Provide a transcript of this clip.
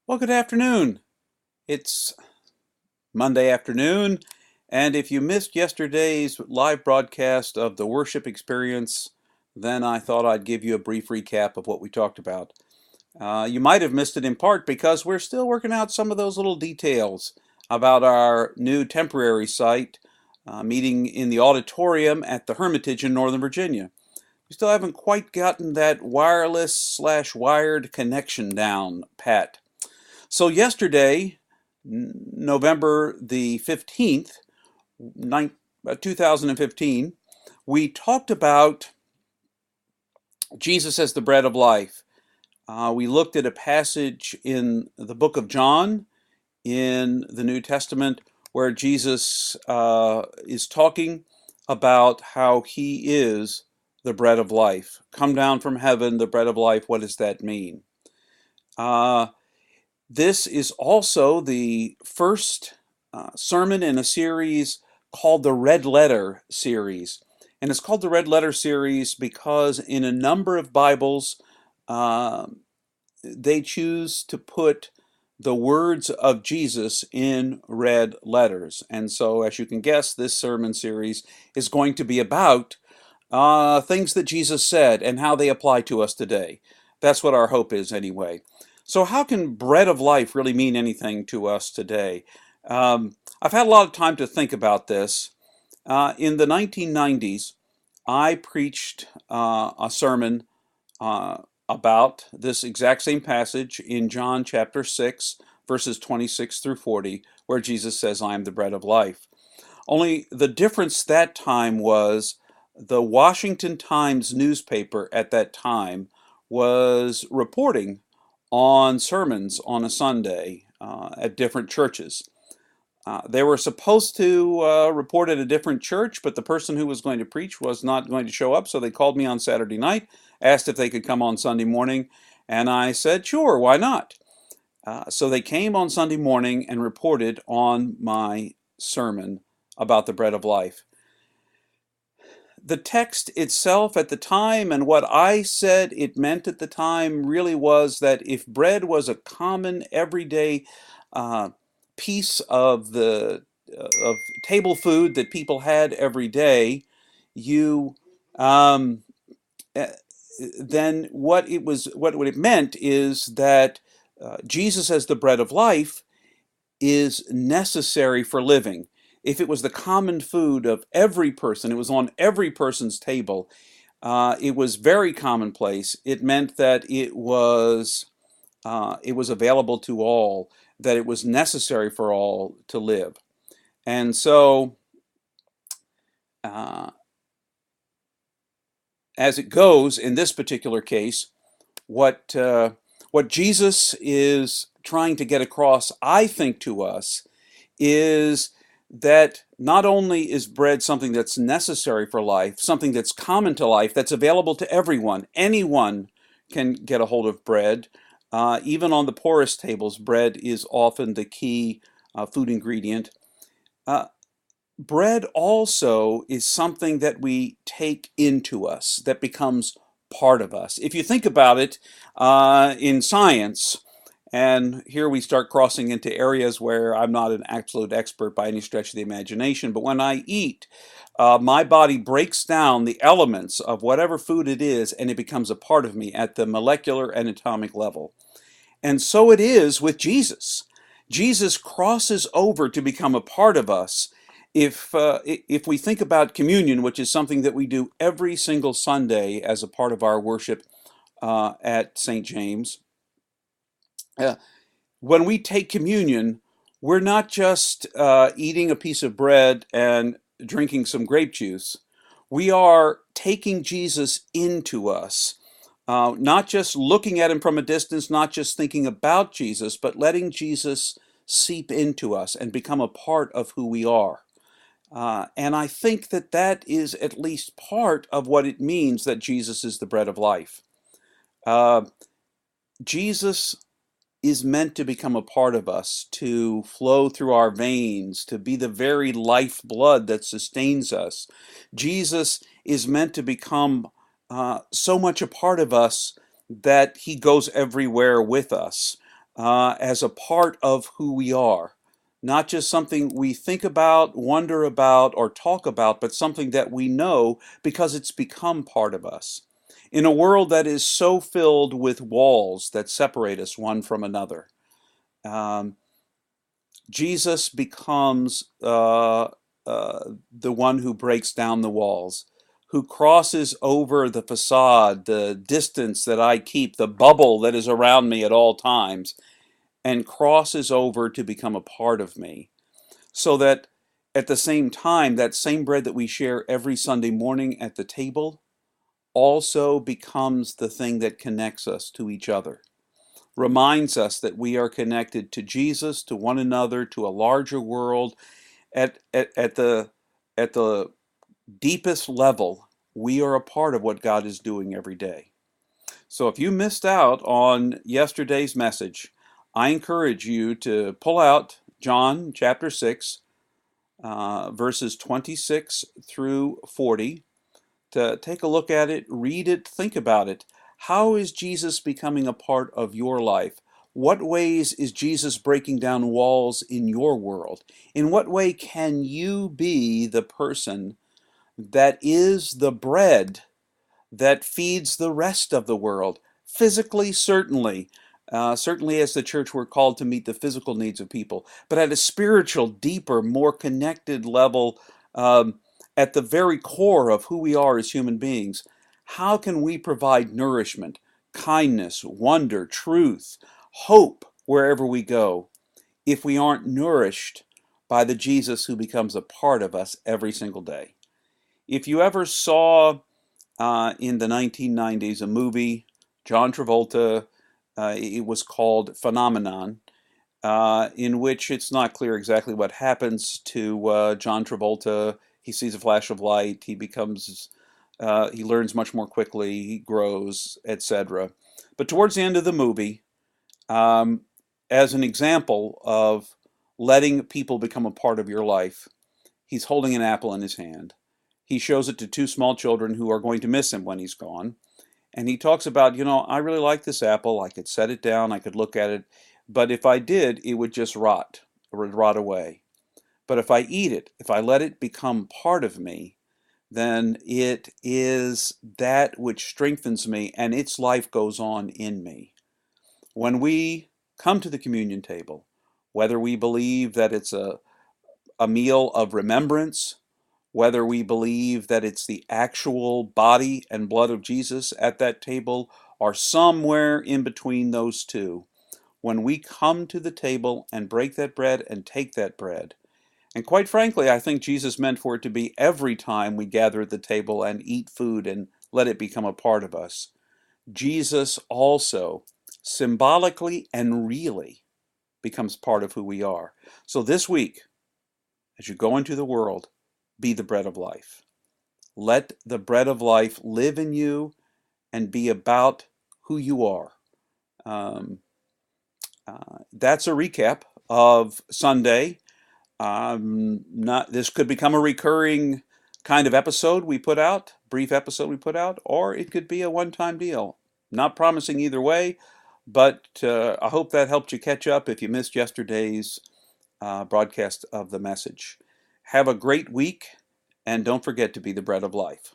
Well, good afternoon. It's Monday afternoon, and if you missed yesterday's live broadcast of the worship experience, then I thought I'd give you a brief recap of what we talked about. You might have missed it in part because we're still working out some of those little details about our new temporary site, meeting in the auditorium at the Hermitage in Northern Virginia. We still haven't quite gotten that wireless slash wired connection down pat. So yesterday, November the 15th, 2015, we talked about Jesus as the bread of life. We looked at a passage in the book of John in the New Testament where Jesus is talking about how he is the bread of life. Come down from heaven, the bread of life. What does that mean? Uh, This is also the first sermon in a series called the Red Letter series. And it's called the Red Letter series because in a number of Bibles, uh, they choose to put the words of Jesus in red letters. And so, as you can guess, this sermon series is going to be about things that Jesus said and how they apply to us today. That's what our hope is, anyway. So, how can bread of life really mean anything to us today? I've had a lot of time to think about this. In the 1990s, I preached a sermon uh, about this exact same passage in John chapter 6, verses 26 through 40, where Jesus says, I am the bread of life. Only the difference that time was the Washington Times newspaper at that time was reporting on sermons on a Sunday at different churches. They were supposed to report at a different church, but the person who was going to preach was not going to show up, so they called me on Saturday night, asked if they could come on Sunday morning, and I said, sure, why not? So they came on Sunday morning and reported on my sermon about the bread of life. The text itself at the time and what I said it meant at the time really was that if bread was a common everyday uh, piece of the of table food that people had every day, you um, eh, then what it meant is that Jesus as the bread of life is necessary for living. If it was the common food of every person, it was on every person's table, it was very commonplace. It meant that it was available to all, that it was necessary for all to live. And so, uh, as it goes in this particular case, what what Jesus is trying to get across, I think, to us is that not only is bread something that's necessary for life, something that's common to life, that's available to everyone. Anyone can get a hold of bread. Even on the poorest tables, bread is often the key food ingredient. Uh, Bread also is something that we take into us, that becomes part of us. If you think about it in science, and here we start crossing into areas where I'm not an absolute expert by any stretch of the imagination, but when I eat, my body breaks down the elements of whatever food it is, and it becomes a part of me at the molecular and atomic level. And so it is with Jesus. Jesus crosses over to become a part of us. If we think about communion, which is something that we do every single Sunday as a part of our worship at St. James, uh, when we take communion, we're not just eating a piece of bread and drinking some grape juice. We are taking Jesus into us, not just looking at him from a distance, not just thinking about Jesus, but letting Jesus seep into us and become a part of who we are. And I think that that is at least part of what it means that Jesus is the bread of life. Uh, Jesus is meant to become a part of us, to flow through our veins, to be the very lifeblood that sustains us. Jesus is meant to become so much a part of us that he goes everywhere with us. as a part of who we are. Not just something we think about, wonder about, or talk about, but something that we know because it's become part of us. In a world that is so filled with walls that separate us one from another, um, Jesus becomes the one who breaks down the walls, who crosses over the facade, the distance that I keep, the bubble that is around me at all times, and crosses over to become a part of me. So that at the same time, that same bread that we share every Sunday morning at the table also becomes the thing that connects us to each other, reminds us that we are connected to Jesus, to one another, to a larger world. At the deepest level, we are a part of what God is doing every day. So if you missed out on yesterday's message, I encourage you to pull out John chapter 6, verses 26 through 40, to take a look at it, read it, think about it. How is Jesus becoming a part of your life? What ways is Jesus breaking down walls in your world? In what way can you be the person that is the bread that feeds the rest of the world? Physically, certainly. Certainly, as the church, we're called to meet the physical needs of people, but at a spiritual, deeper, more connected level, um, at the very core of who we are as human beings, how can we provide nourishment, kindness, wonder, truth, hope wherever we go if we aren't nourished by the Jesus who becomes a part of us every single day? If you ever saw in the 1990s a movie, John Travolta, it was called Phenomenon, in which it's not clear exactly what happens to John Travolta. He sees a flash of light, he learns much more quickly, he grows, etc. But towards the end of the movie, um, as an example of letting people become a part of your life, he's holding an apple in his hand. He shows it to two small children who are going to miss him when he's gone. And he talks about, I really like this apple. I could set it down, I could look at it, but if I did, it would just rot. It would rot away. But if I eat it, if I let it become part of me, then it is that which strengthens me and its life goes on in me. When we come to the communion table, whether we believe that it's a meal of remembrance, whether we believe that it's the actual body and blood of Jesus at that table, or somewhere in between those two, when we come to the table and break that bread and take that bread, and quite frankly, I think Jesus meant for it to be every time we gather at the table and eat food and let it become a part of us. Jesus also symbolically and really becomes part of who we are. So this week, as you go into the world, be the bread of life. Let the bread of life live in you and be about who you are. Um, that's a recap of Sunday. Not This could become a recurring kind of episode we put out, brief episode we put out, or it could be a one-time deal. Not promising either way, but I hope that helped you catch up if you missed yesterday's broadcast of the message. Have a great week, and don't forget to be the bread of life.